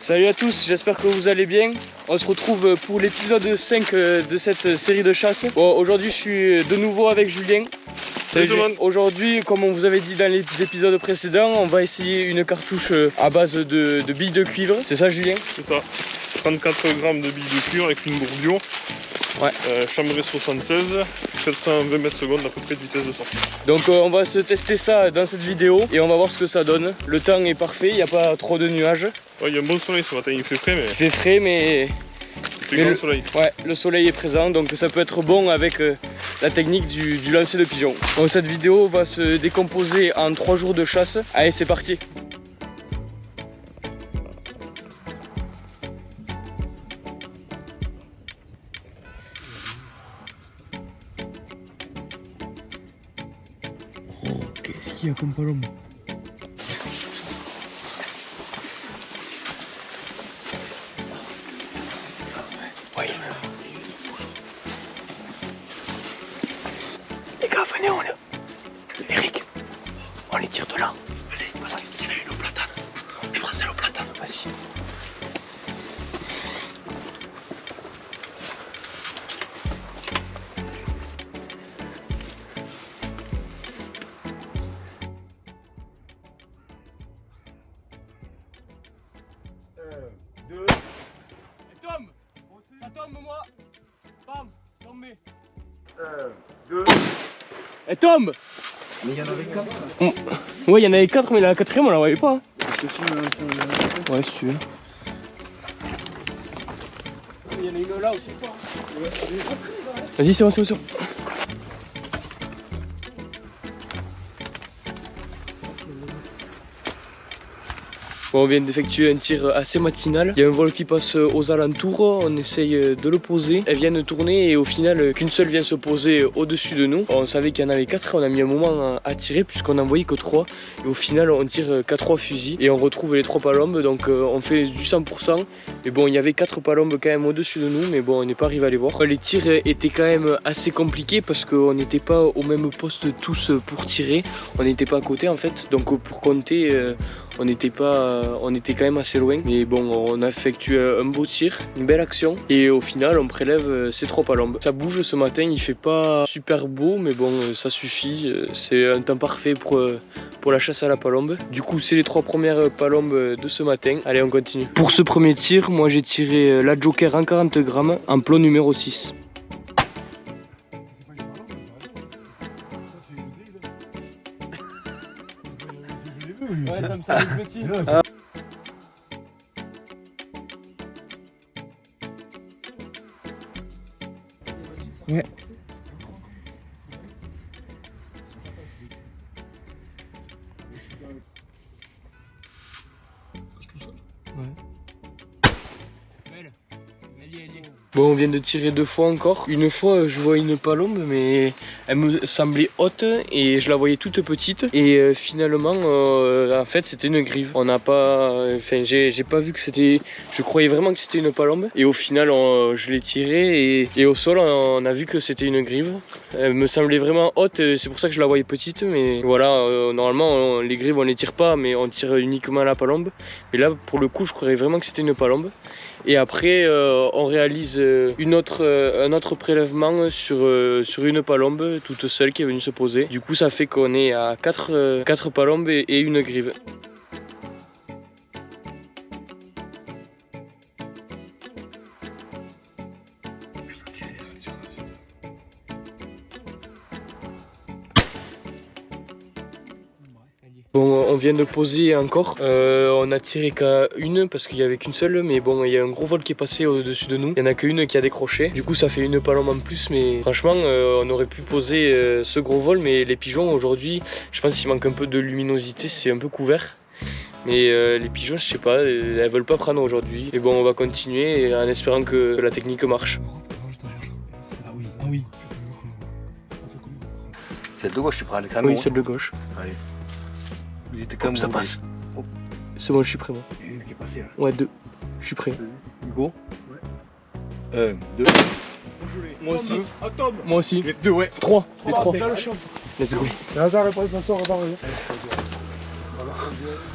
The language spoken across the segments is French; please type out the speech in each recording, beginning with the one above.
Salut à tous, j'espère que vous allez bien. On se retrouve pour l'épisode 5 de cette série de chasse. Bon, aujourd'hui je suis de nouveau avec Julien. Salut tout le monde. Aujourd'hui, comme on vous avait dit dans les épisodes précédents, on va essayer une cartouche à base de billes de cuivre. C'est ça Julien? C'est ça. 34 grammes de billes de cuivre avec une bourbion. Ouais. Chambrée 76, 420 mètres secondes à peu près de vitesse de sortie. Donc on va se tester ça dans cette vidéo et on va voir ce que ça donne. Le temps est parfait, il n'y a pas trop de nuages. Ouais, il y a un bon soleil ce matin, il fait frais mais... Il fait frais mais... le soleil. Ouais, le soleil est présent donc ça peut être bon avec la technique du lancer de pigeon. Donc cette vidéo va se décomposer en 3 jours de chasse. Allez, c'est parti. Qu'est-ce qu'il y a comme palombe? Ouais. Les gars, venez, on est... Eric, on les tire de là. Allez, parce qu'il a une au platane. Je prends celle au platane, vas-y. Tombe! Ça tombe moi! Bam! Tombé! 2. Elle tombe! Mais il y en avait 4. Ouais, il y en avait 4, mais la quatrième on la voyait pas. Hein. Je te filme un peu. Ouais, si tu veux. Il y en a une là aussi, quoi. Vas-y, c'est bon, c'est bon, c'est bon. Bon, on vient d'effectuer un tir assez matinal. Il y a un vol qui passe aux alentours, on essaye de le poser. Elles viennent tourner et au final qu'une seule vient se poser au-dessus de nous. On savait qu'il y en avait 4 et on a mis un moment à tirer puisqu'on n'en voyait que 3. Et au final on tire qu'à 3 fusils et on retrouve les 3 palombes, donc on fait du 100%. Mais bon, il y avait 4 palombes quand même au-dessus de nous, mais bon, on n'est pas arrivé à les voir. Les tirs étaient quand même assez compliqués parce qu'on n'était pas au même poste tous pour tirer. On n'était pas à côté en fait, donc pour compter, on était quand même assez loin. Mais bon, on a effectué un beau tir, une belle action. Et au final, on prélève ces 3 palombes. Ça bouge ce matin, il fait pas super beau, mais bon, ça suffit. C'est un temps parfait pour la chasse à la palombe. Du coup, c'est les 3 premières palombes de ce matin. Allez, on continue. Pour ce premier tir, moi j'ai tiré la Joker en 40 grammes en plomb numéro 6. Ouais, ça me semble petit. Ouais. Bon, on vient de tirer 2 fois encore. Une fois, je vois une palombe, mais elle me semblait haute et je la voyais toute petite. Et finalement, en fait, c'était une grive. On n'a pas... Enfin, j'ai pas vu que c'était... Je croyais vraiment que c'était une palombe. Et au final, je l'ai tirée et au sol, on a vu que c'était une grive. Elle me semblait vraiment haute, c'est pour ça que je la voyais petite. Mais voilà, normalement, les grives, on les tire pas, mais on tire uniquement la palombe. Mais là, pour le coup, je croyais vraiment que c'était une palombe. Et après, on réalise un autre prélèvement sur une palombe toute seule qui est venue se poser. Du coup, ça fait qu'on est à 4 palombes et une grive. Bon, on vient de poser encore, on a tiré qu'à une parce qu'il n'y avait qu'une seule, mais bon, il y a un gros vol qui est passé au-dessus de nous. Il n'y en a qu'une qui a décroché, du coup ça fait une palombe en plus, mais franchement on aurait pu poser ce gros vol, mais les pigeons aujourd'hui, je pense qu'il manque un peu de luminosité, c'est un peu couvert. Mais les pigeons, je sais pas, elles veulent pas prendre aujourd'hui. Et bon, on va continuer en espérant que la technique marche. Ah oui. Celle de gauche, tu prends le canon. Oui, celle de gauche. Allez. Il était comme ça passe. C'est bon, je suis prêt moi. Il y a une qui est passée là. Ouais, 2. Je suis prêt. Hugo. Ouais. 1, 2. Moi aussi. Ah, Tom. Moi aussi. Les 2, ouais. 3. Les 3. Let's go.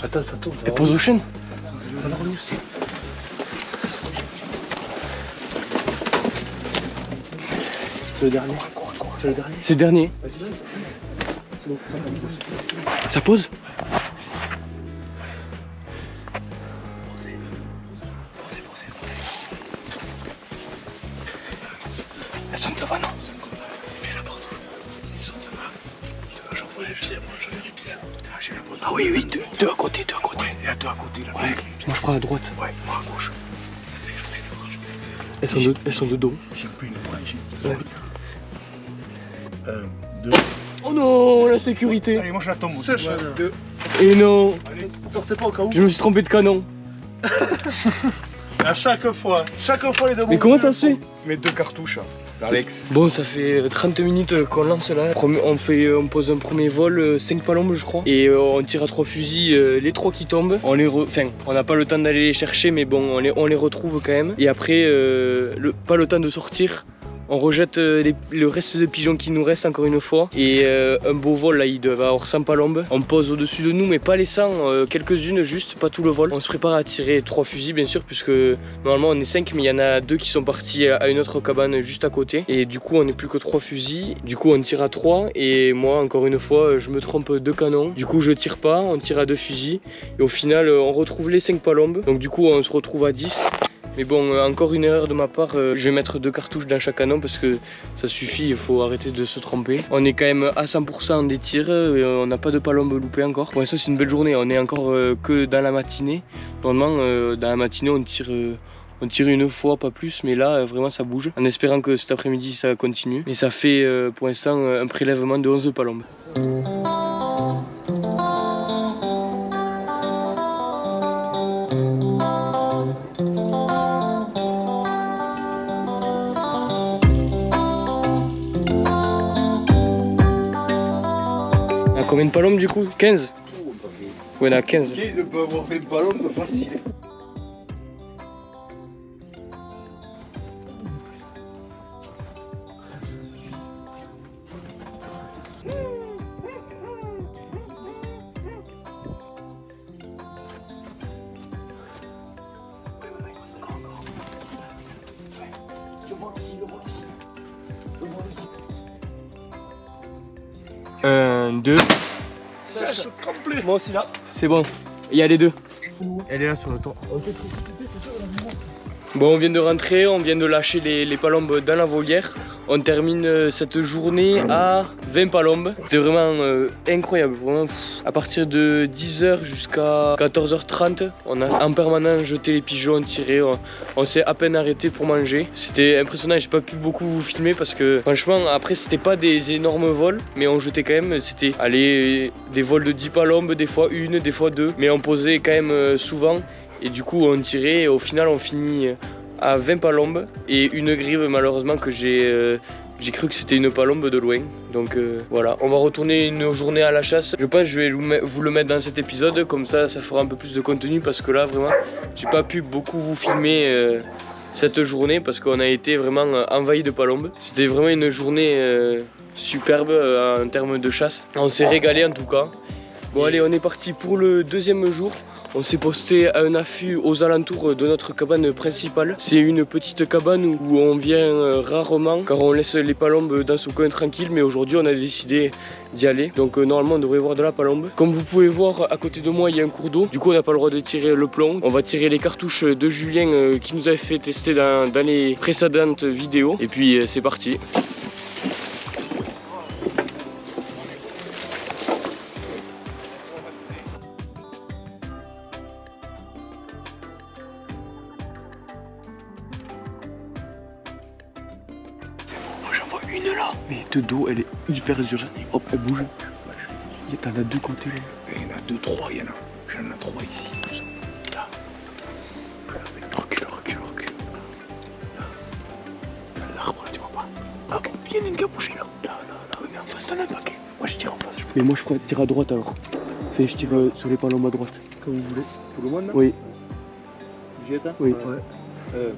Attends, ça tourne. Et pose aux chaînes. Ça va où c'est C'est le dernier. C'est le dernier. C'est le dernier. Vas-y, lance. C'est bon, Ça pose. Elles sont devant, non? Fais la porte. Ils sont devant. J'en vois, je sais, moi j'en ai bien. J'ai la bonne. Ah oui, oui, deux à côté, deux à côté. Ouais, il y a deux à côté là. Ouais, moi je prends à droite. Ouais, moi à gauche. Elles sont de dos. J'ai plus une branche. Ouais. 1, 2. Oh non, la sécurité. Allez, moi je la tombe aussi. Sèche. 2. Et non, Allez, sortez pas au cas où. je me suis trompé de canon. À chaque fois les deux. Mais comment ça se fait? Mes deux cartouches, Alex. Bon, ça fait 30 minutes qu'on lance là. On pose un premier vol, 5 palombes je crois. Et on tire à 3 fusils, les 3 qui tombent. Enfin, on n'a pas le temps d'aller les chercher, mais bon, on les retrouve quand même. Et après, pas le temps de sortir. On rejette le reste de pigeons qui nous reste encore une fois. Et un beau vol là, il doit avoir 100 palombes. On pose au-dessus de nous, mais pas les 100, quelques-unes juste, pas tout le vol. On se prépare à tirer 3 fusils bien sûr, puisque normalement on est 5, mais il y en a 2 qui sont partis à une autre cabane juste à côté. Et du coup on n'est plus que 3 fusils. Du coup on tire à 3 et moi encore une fois je me trompe de canon. Du coup je tire pas, on tire à 2 fusils. Et au final on retrouve les 5 palombes. Donc du coup on se retrouve à 10. Mais bon, encore une erreur de ma part, je vais mettre 2 cartouches dans chaque canon parce que ça suffit, il faut arrêter de se tromper. On est quand même à 100% des tirs, et on n'a pas de palombe loupée encore. Pour l'instant c'est une belle journée, on est encore que dans la matinée. Normalement dans la matinée on tire une fois, pas plus, mais là vraiment ça bouge. En espérant que cet après-midi ça continue. Et ça fait pour l'instant un prélèvement de 11 palombes. Combien de palombes du coup? 15? Ouais, on a 15. Ils peuvent avoir fait une palombe facile. Un, 2. Sèche complet. Moi aussi là. C'est bon. Il y a les 2. Elle est là sur le toit. Bon, on vient de rentrer, on vient de lâcher les palombes dans la volière. On termine cette journée à 20 palombes. C'était vraiment incroyable, vraiment. À partir de 10h jusqu'à 14h30, on a en permanence jeté les pigeons, tiré. On s'est à peine arrêté pour manger. C'était impressionnant, j'ai pas pu beaucoup vous filmer parce que franchement, après c'était pas des énormes vols, mais on jetait quand même, c'était des vols de 10 palombes, des fois une, des fois 2. Mais on posait quand même souvent. Et du coup on tirait et au final on finit à 20 palombes et une grive malheureusement que j'ai cru que c'était une palombe de loin. Donc voilà, on va retourner une journée à la chasse. Je pense que je vais vous le mettre dans cet épisode, comme ça fera un peu plus de contenu parce que là vraiment j'ai pas pu beaucoup vous filmer cette journée parce qu'on a été vraiment envahi de palombes. C'était vraiment une journée superbe en termes de chasse. On s'est régalé en tout cas. Bon allez, on est parti pour le deuxième jour. On s'est posté à un affût aux alentours de notre cabane principale. C'est une petite cabane où on vient rarement car on laisse les palombes dans son coin tranquille, mais aujourd'hui on a décidé d'y aller. Donc normalement on devrait voir de la palombe. Comme vous pouvez voir à côté de moi il y a un cours d'eau. Du coup on n'a pas le droit de tirer le plomb. On va tirer les cartouches de Julien qui nous avait fait tester dans les précédentes vidéos. Et puis c'est parti. Une là, mais de dos elle est hyper dure. Hop, elle bouge. T'en as 2 côtés là. Il y en a 2, 3, il y en a. J'en ai 3 ici. Là. Recule. Là, l'arbre, tu vois pas. Ah, il y en a une qui a bougé là. Là. Oui, mais en face, t'en as un paquet. Moi, je tire en face. Mais moi, je tire à droite alors. Je tire sur les palombes à droite. Comme vous voulez. Tout le monde là? Oui. Jette, hein? Oui. Ouais.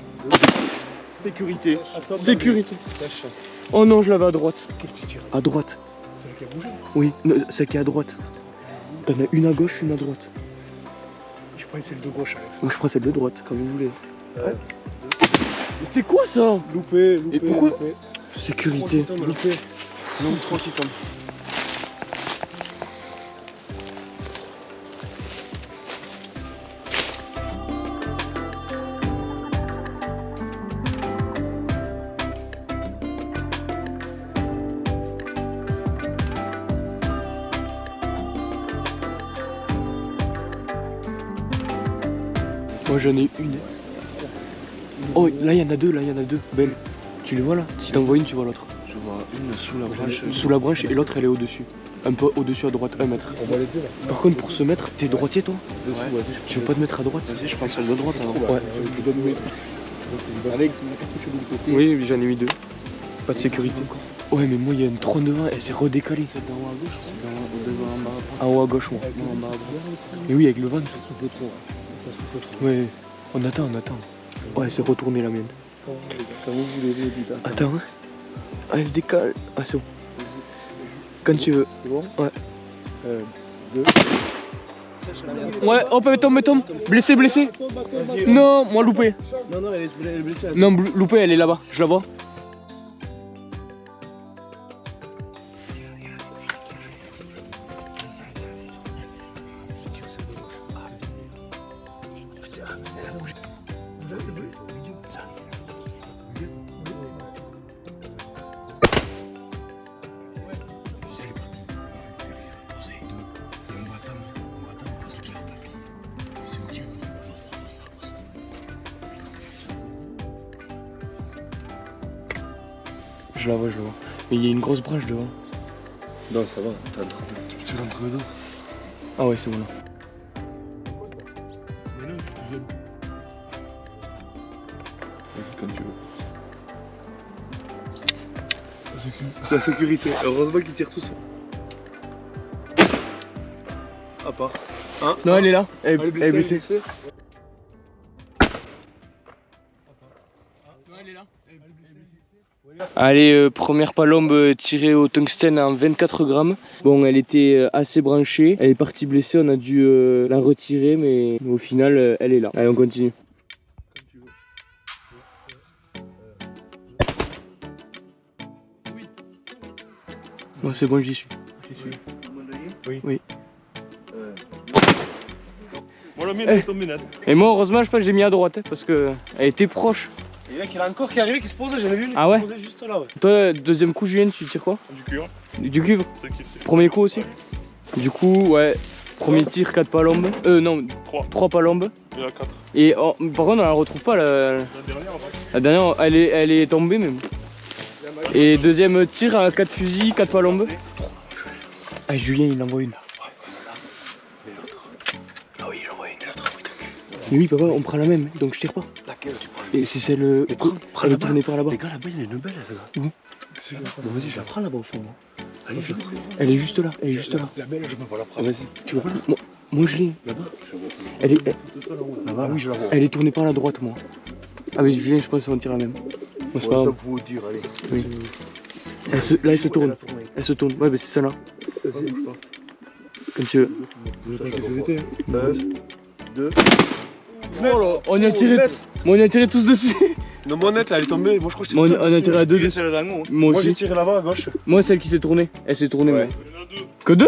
Sécurité. Attends, Sécurité. Sèche. Oh non, je l'avais à droite. Qu'est-ce que tu tires? À droite. Celle qui a bougé? Oui, celle qui est à droite. T'en as une à gauche, une à droite. Je prends celle de gauche, Alex. Moi, je prends celle de droite, comme vous voulez. Ouais. C'est quoi ça? Loupé. Et pourquoi? Loupé. Sécurité. Non, 3 qui tombent. Moi j'en ai une. Oh là il y en a deux, Belle. Tu les vois là? Si t'en vois une, tu vois l'autre. Je vois une sous la branche. Sous la branche et l'autre elle est au-dessus. Un peu au-dessus à droite, 1 mètre. On voit les deux là. Par contre pour se mettre, t'es droitier toi? Dessous, Ouais. vas-y, Tu veux pas te mettre à droite? Vas-y, je prends celle de droite alors. Ouais. je donne mes. Alex, c'est ma cartouche de l'autre côté. Oui, j'en ai mis 2. Pas de sécurité. Ouais mais moi il y a une trône devant, elle s'est redécalée. C'est d'en haut à gauche ou c'est devant en bas? En haut à gauche moi. Non, en bas à droite. Et oui avec le vent. Ça souffle trop. Ça souffle trop. Ouais. On attend. Ouais, elle s'est retournée la mienne. Quand vous voulez, les gars. Attends, hein. Ah, elle se décale. Ah, c'est bon. Quand tu veux. C'est bon? Ouais. 2. Ouais, hop, tombe. Blessé. Non, moi loupé. Non, elle est blessée. Non, loupé, elle est là-bas. Je la vois. Je la vois. Mais il y a une grosse branche devant. Non, ça va. Tu rentres dedans. Ah ouais, c'est bon là. Mais non, je suis tout seul. Vas-y, quand tu veux. La sécurité. Heureusement qu'ils tirent tous. À part. Non, elle est là. Elle est blessée. Allez, première palombe tirée au tungstène en 24 grammes. Bon, elle était assez branchée. Elle est partie blessée, on a dû la retirer, mais au final, elle est là. Allez, on continue. Bon, c'est bon, j'y suis. Oui. Moi, la mienne est tombée net. Et moi, heureusement, je pense que j'ai mis à droite, hein, parce que elle était proche. Et là, il y en a encore qui est arrivé qui se posait, j'en ai vu une Ah qui ouais? se posait juste là. Ouais. Toi, deuxième coup, Julien, tu tires quoi? Du cuir. Du cuivre? C'est qui c'est? Premier coup aussi? Du coup, ouais, premier tir, 4 palombes. Non, 3 palombes. Il y en a 4. Et oh, par contre, on la retrouve pas. La dernière, en fait. La dernière, elle est tombée même. Et deuxième tir à 4 fusils, 4 palombes. Ah, Julien, il envoie une. Ah oui, j'en vois une. Mais oui, papa, on prend la même, donc je tire pas. Laquelle tu prends? Et c'est celle. Prends Elle est là-bas. tournée par là-bas. Les gars, là-bas, il y en a une belle, là. Où? Bon, vas-y, je la prends là-bas au fond. Moi. Allez, je la prends. Elle est juste là, elle est juste là. La belle, je peux pas la prendre. Vas-y. Tu vois pas là? Moi, je l'ai. Là-bas? Elle est, Là-bas, oui, je la vois. elle est tournée par la droite, moi. Ah, mais Julien, je pense qu'on tire la même. Moi, c'est pas Ça grave. faut dire, allez. Oui. Là, elle se tourne. Elle se tourne. Ouais, mais c'est celle-là. Vas-y, bouge pas. Comme tu veux. Vous avez pas de sécurité. 1, 2. Oh là, on y a tiré. Moi, on y a tiré tous dessus. Non, mon net là, elle est tombée. Moi, je crois que Moi, on a tiré à 2 dessus. celle d'en haut. Moi Moi, j'ai aussi. tiré là-bas à gauche. Moi, celle qui s'est tournée. Elle s'est tournée, Ouais. moi. Il y en a 2. Que 2?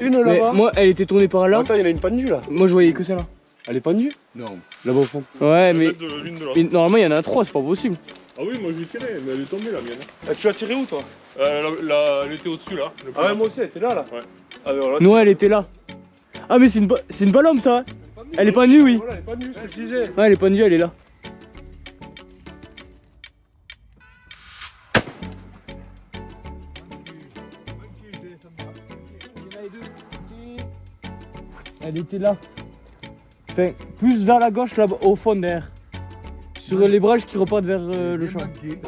Une Mais là-bas. moi, elle était tournée par là. Attends, il y en a une pendue là. Moi, je voyais que celle-là. Elle est pendue? Non. Là-bas au fond. Ouais, mais L'une de l'autre. normalement, il y en a 3, c'est pas possible. Ah oui, moi j'ai tiré, mais elle est tombée la mienne. Tu l'as tiré où toi? Elle était au-dessus là. Ah ouais, moi aussi, elle était là. Ouais. Ah, ouais, Non, elle était là. Ah, mais c'est une palombe, ça. Elle est pendue, oui. Voilà, elle est pendue, ce que je disais. Ouais, elle est pendue, elle est là. Elle était là. Enfin, plus vers la gauche, là au fond derrière. Sur les branches qui repartent vers le champ.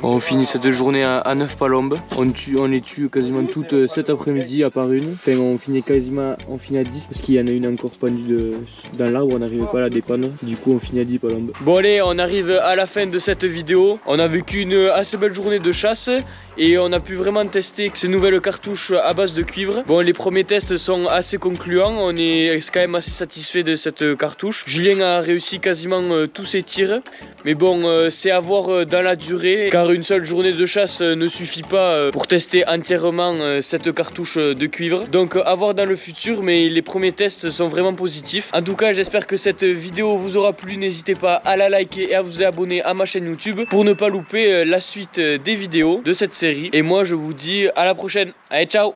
On finit cette journée à 9 palombes. On les tue quasiment toutes cet après-midi à part une. Enfin, on finit à 10 parce qu'il y en a une encore pendue dans l'arbre. On n'arrivait pas à la dépendre. Du coup, on finit à 10 palombes. Bon, allez, on arrive à la fin de cette vidéo. On a vécu une assez belle journée de chasse. Et on a pu vraiment tester ces nouvelles cartouches à base de cuivre. Bon, les premiers tests sont assez concluants. On est quand même assez satisfait de cette cartouche. Julien a réussi quasiment tous ses tirs. Mais bon, bon, c'est à voir dans la durée, car une seule journée de chasse ne suffit pas pour tester entièrement cette cartouche de cuivre. Donc à voir dans le futur, mais les premiers tests sont vraiment positifs. En tout cas, j'espère que cette vidéo vous aura plu. N'hésitez pas à la liker et à vous abonner à ma chaîne YouTube pour ne pas louper la suite des vidéos de cette série. Et moi, je vous dis à la prochaine. Allez, ciao!